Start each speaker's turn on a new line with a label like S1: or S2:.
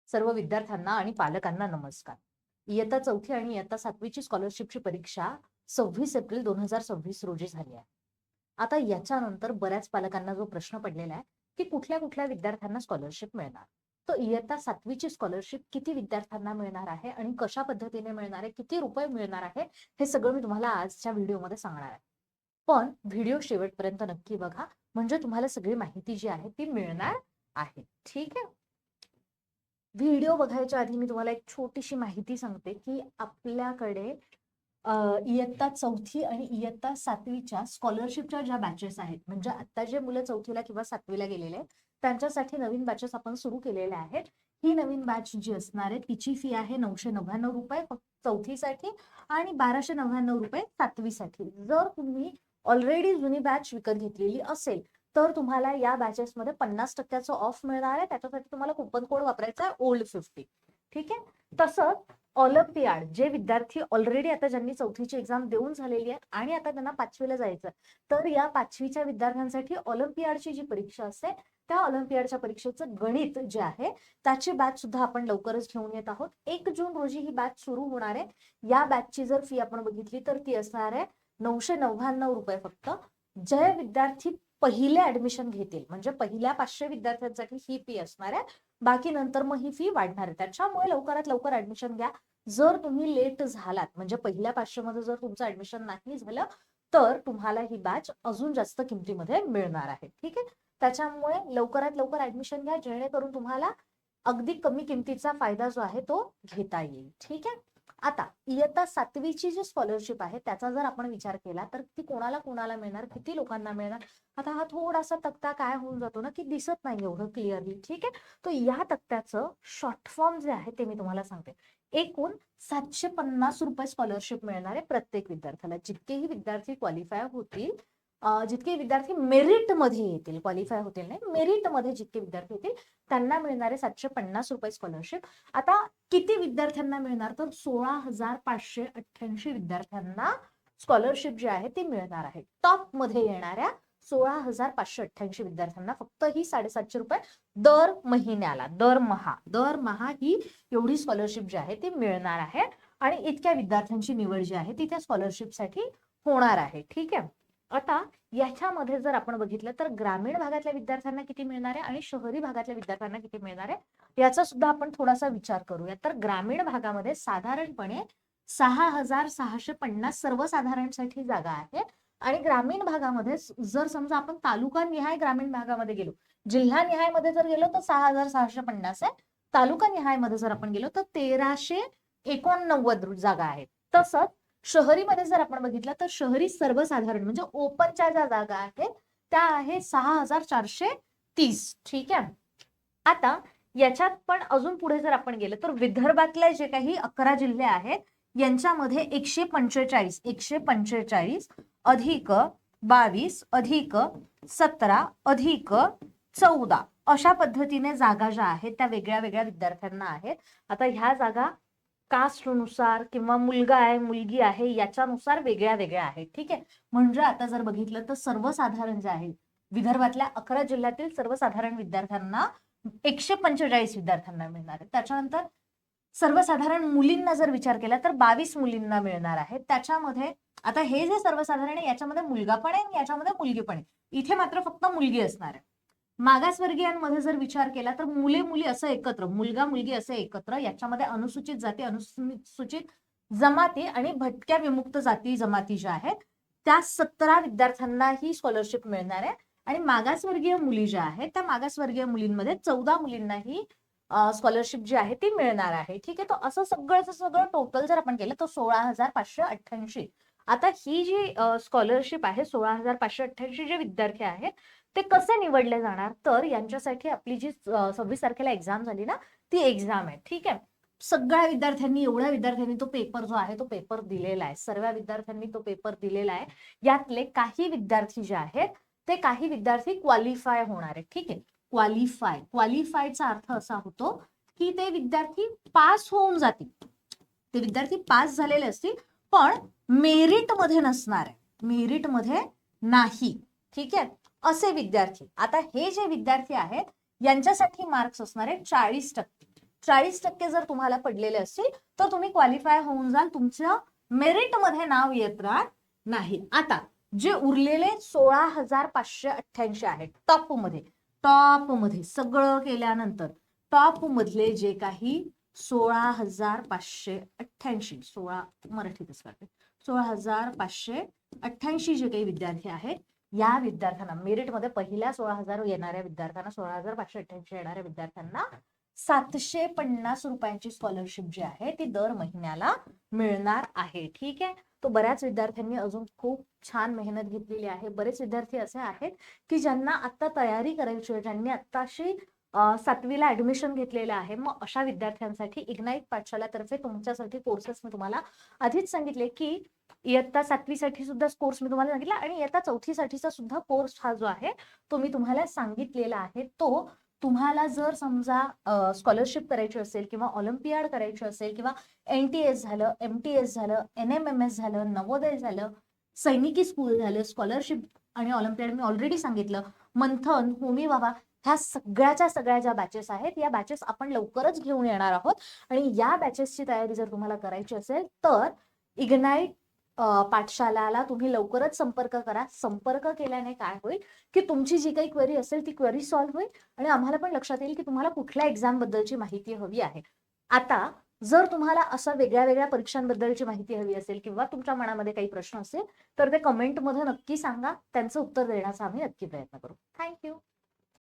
S1: सर्व विद्यार्थ्यांना आणि पालकांना नमस्कार. इयत्ता 4थी आणि इयत्ता 7वीची स्कॉलरशिपची परीक्षा 26 एप्रिल 2026 रोजी झाली आहे. आता याच्यानंतर बऱ्याच पालकांना जो प्रश्न पडलेला आहे की कुठल्या कुठल्या विद्यार्थ्यांना स्कॉलरशिप मिळणार. तर इयत्ता 7वीची स्कॉलरशिप किती विद्यार्थ्यांना मिळणार आहे आणि कशा पद्धतीने मिळणार आहे, किती रुपये मिळणार आहे, हे सगळं मी तुम्हाला आजच्या व्हिडिओमध्ये सांगणार आहे. पण व्हिडिओ शेवटपर्यंत नक्की बघा, म्हणजे तुम्हाला सगळी माहिती जी आहे ती मिळणार आहे. ठीक आहे. व्हिडिओ बघायच्या आधी मी तुम्हाला एक छोटीशी माहिती सांगते की आपल्याकडे इयत्ता 4थी आणि इयत्ता 7वीच्या स्कॉलरशिपच्या ज्या बॅचेस आहेत, म्हणजे आता जे मुलं 4थीला किंवा 7वीला गेलेले आहेत त्यांच्यासाठी नवीन बॅचेस आपण सुरू केलेले आहेत. ही नवीन बॅच जी असणार आहे तिची फी आहे 999 रुपये फक्त 4थीसाठी आणि 1299 रुपये 7वीसाठी. जर तुम्ही ऑलरेडी जुनी बॅच विकत घेतलेली असेल तर तुम्हाला या बॅचेसमध्ये 50% ऑफ मिळणार आहे. त्याच्यासाठी तुम्हाला कुपन कोड वापरायचा आहे ओल्ड50. ठीक आहे. तसंच ऑलिम्पियाड जे विद्यार्थी ऑलरेडी आता ज्यांनी 4थीची एक्झाम देऊन झालेली आहे आणि आता त्यांना 5वीला जायचं, तर या 5वीच्या विद्यार्थ्यांसाठी ऑलिम्पियाडची जी परीक्षा असते त्या ऑलिम्पियाडच्या परीक्षेचं गणित जे आहे त्याची बॅच सुद्धा आपण लवकरच घेऊन येत आहोत. 1 जून रोजी ही बॅच सुरू होणार आहे. या बॅचची जर फी आपण बघितली तर ती असणार आहे 999 रुपये फक्त. जे विद्यार्थी पहिले ऍडमिशन घेतील म्हणजे पहिल्या 500 विद्यार्थ्यांसाठी ही फी असणार आहे. बाकी नंतर मग ही फी वाढणार आहे. त्याच्यामुळे लवकरात लवकर ऍडमिशन घ्या. जर तुम्ही लेट झालात म्हणजे पहिल्या 500 मध्ये जर तुमचं ऍडमिशन नाही झालं तर तुम्हाला ही बॅच अजून जास्त किमतीमध्ये मिळणार आहे. ठीक आहे. त्याच्यामुळे लवकरात लवकर ऍडमिशन घ्या जेणेकरून तुम्हाला अगदी कमी किमतीचा फायदा जो आहे तो घेता येईल. ठीक आहे. आता इयत्ता 7वीची जी स्कॉलरशिप आहे त्याचा जर आपण विचार केला तर ती कोणाला कोणाला मिळणार, किती लोकांना मिळणार. आता हा थोडासा तक्ता काय होऊन जातो ना की दिसत नाही एवढं क्लिअरली. ठीक आहे. तो या तक्त्याचं शॉर्ट फॉर्म जे आहे ते मी तुम्हाला सांगते. एकूण 750 रुपये स्कॉलरशिप मिळणार आहे प्रत्येक विद्यार्थ्याला. जितकेही विद्यार्थी क्वालिफाय होतील, जितके विद्यार्थी मेरिट मध्ये येतील, क्वालिफाय होतील नाही, मेरिट मध्ये जितके विद्यार्थी येतील त्यांना मिळणारे 750 रुपये स्कॉलरशिप. आता किती विद्यार्थ्यांना मिळणार तर 16,588 विद्यार्थ्यांना स्कॉलरशिप जी आहे ती मिळणार आहे. टॉप मध्ये येणाऱ्या 16,588 विद्यार्थ्यांना फक्त ही 750 रुपये दर महिन्याला, दरमहा ही एवढी स्कॉलरशिप जी आहे ती मिळणार आहे. आणि इतक्या विद्यार्थ्यांची निवड जी आहे ती त्या स्कॉलरशिपसाठी होणार आहे. ठीक आहे. आता याच्यामध्ये जर आपण बघितलं तर ग्रामीण भागातल्या विद्यार्थ्यांना किती मिळणार आहे आणि शहरी भागातल्या विद्यार्थ्यांना किती मिळणार आहे याचा सुद्धा आपण थोडासा विचार करूया. तर ग्रामीण भागामध्ये साधारणपणे 6,650 सर्वसाधारणसाठी जागा आहेत. आणि ग्रामीण भागामध्ये जर समजा आपण तालुका निहाय ग्रामीण भागामध्ये गेलो, जिल्हा निहाय मध्ये जर गेलो तर 6,650 आहे. तालुका निहाय मध्ये जर आपण गेलो तर 1,389 जागा आहेत. तसंच शहरीमध्ये जर आपण बघितलं तर शहरी सर्वसाधारण म्हणजे ओपनच्या ज्या जागा आहेत त्या आहे 6,430. ठीक आहे. आता याच्यात पण अजून पुढे जर आपण गेलो तर विदर्भातले जे काही 11 जिल्हे आहेत यांच्यामध्ये 145 अधिक 22 अधिक 17 अधिक 14 अशा पद्धतीने जागा ज्या आहेत त्या वेगळ्या वेगळ्या विद्यार्थ्यांना आहेत. आता ह्या जागा कास्टनुसार किंवा मुलगा आहे मुलगी आहे याच्यानुसार वेगळ्या वेगळ्या आहेत. ठीक आहे. म्हणजे आता जर बघितलं तर सर्वसाधारण जे आहे विदर्भातल्या 11 जिल्ह्यातील सर्वसाधारण विद्यार्थ्यांना 145 विद्यार्थ्यांना मिळणार आहे. त्याच्यानंतर सर्वसाधारण मुलींना जर विचार केला तर 22 मुलींना मिळणार आहे. त्याच्यामध्ये आता हे जे सर्वसाधारण आहे याच्यामध्ये मुलगा पण आहे आणि याच्यामध्ये मुलगी पण आहे. इथे मात्र फक्त मुलगी असणार आहे. मागासवर्गीयांमध्ये जर विचार केला तर मुले मुली असं एकत्र, मुलगा मुलगी असं एकत्र, याच्यामध्ये अनुसूचित जाती, अनुसूचित जमाती आणि भटक्या विमुक्त जाती जमाती ज्या आहेत त्या 17 विद्यार्थ्यांना ही स्कॉलरशिप मिळणार आहे. आणि मागासवर्गीय मुली ज्या आहेत त्या मागासवर्गीय मुलींमध्ये 14 मुलींना ही स्कॉलरशिप जी आहे ती मिळणार आहे. ठीक आहे. तर असं सगळं टोटल जर आपण केलं तर 16,588. आता ही जी स्कॉलरशिप आहे 16,588 जे विद्यार्थी आहेत ते कसे निवडले जाणार तर यांच्यासाठी आपली जी 26 तारखेला एक्झाम झाली ना ती एक्झाम आहे. ठीक आहे. सगळ्या विद्यार्थ्यांनी, एवढ्या विद्यार्थ्यांनी तो पेपर जो आहे तो पेपर दिलेला आहे. सर्व विद्यार्थ्यांनी तो पेपर दिलेला आहे. यातले काही विद्यार्थी जे आहेत ते काही विद्यार्थी क्वालिफाय होणार आहेत. ठीक आहे. क्वालिफायचा अर्थ असा होतो की ते विद्यार्थी पास होऊन जातील, ते विद्यार्थी पास झालेले असतील पण मेरिट मध्ये नसणार आहे, मेरिट मध्ये नाही. ठीक आहे. असे विद्यार्थी, आता हे जे विद्यार्थी आहेत यांच्यासाठी मार्क्स असणार आहे 40%. 40% जर तुम्हाला पडलेले असतील तर तुम्ही क्वालिफाय होऊन जाल, तुमच्या मेरिटमध्ये नाव येणार नाही. आता जे उरलेले 16,588 आहेत टॉपमध्ये सगळं केल्यानंतर टॉप मधले जे काही 16,588 मराठीतच करते 16,588 जे काही विद्यार्थी आहेत, या विद्यार्थ्यांना मेरिटमध्ये पहिल्या 16,000 येणाऱ्या विद्यार्थ्यांना 16,588 येणाऱ्या विद्यार्थ्यांना 750 रुपयांची स्कॉलरशिप जी आहे ती दर महिन्याला मिळणार आहे. ठीक आहे. तो बऱ्याच विद्यार्थ्यांनी अजून खूप छान मेहनत घेतलेली आहे. बरेच विद्यार्थी असे आहेत की ज्यांना आता तयारी करायची आहे, ज्यांनी आत्ताशी 7वीला ऍडमिशन घेतलेलं आहे. मग अशा विद्यार्थ्यांसाठी इग्नाईट पाठशालातर्फे तुमच्यासाठी कोर्सेस मी तुम्हाला आधीच सांगितले की इयत्ता 7वीसाठी सुद्धा कोर्स मी तुम्हाला सांगितला आणि इयत्ता 4थीसाठीचा सुद्धा कोर्स हा जो आहे तो मी तुम्हाला सांगितलेला आहे. तो तुम्हाला जर समजा स्कॉलरशिप करायची असेल किंवा ऑलिम्पियाड करायची असेल किंवा NTS झालं, MTS झालं, NMMS झालं, नवोदय झालं, सैनिकी स्कूल झालं, स्कॉलरशिप आणि ऑलिम्पियाड मी ऑलरेडी सांगितलं, मंथन, होमी बाबा, ह्या सगळ्या ज्या बॅचेस आहेत या बॅचेस आपण लवकरच घेऊन येणार आहोत. आणि या बॅचेसची तयारी जर तुम्हाला करायची असेल तर इग्नाईट पाठशालाला तुम्ही लवकरच संपर्क करा. संपर्क केल्याने काय होईल की तुमची जी काही क्वेरी असेल ती क्वेरी सॉल्व्ह होईल आणि आम्हाला पण लक्षात येईल की तुम्हाला कुठल्या एक्झाम बद्दलची माहिती हवी आहे. आता जर तुम्हाला असं वेगळ्या परीक्षांबद्दलची माहिती हवी असेल किंवा तुमच्या मनामध्ये काही प्रश्न असेल तर ते कमेंटमध्ये नक्की सांगा. त्यांचं उत्तर देण्याचा आम्ही नक्की प्रयत्न करू. थँक्यू.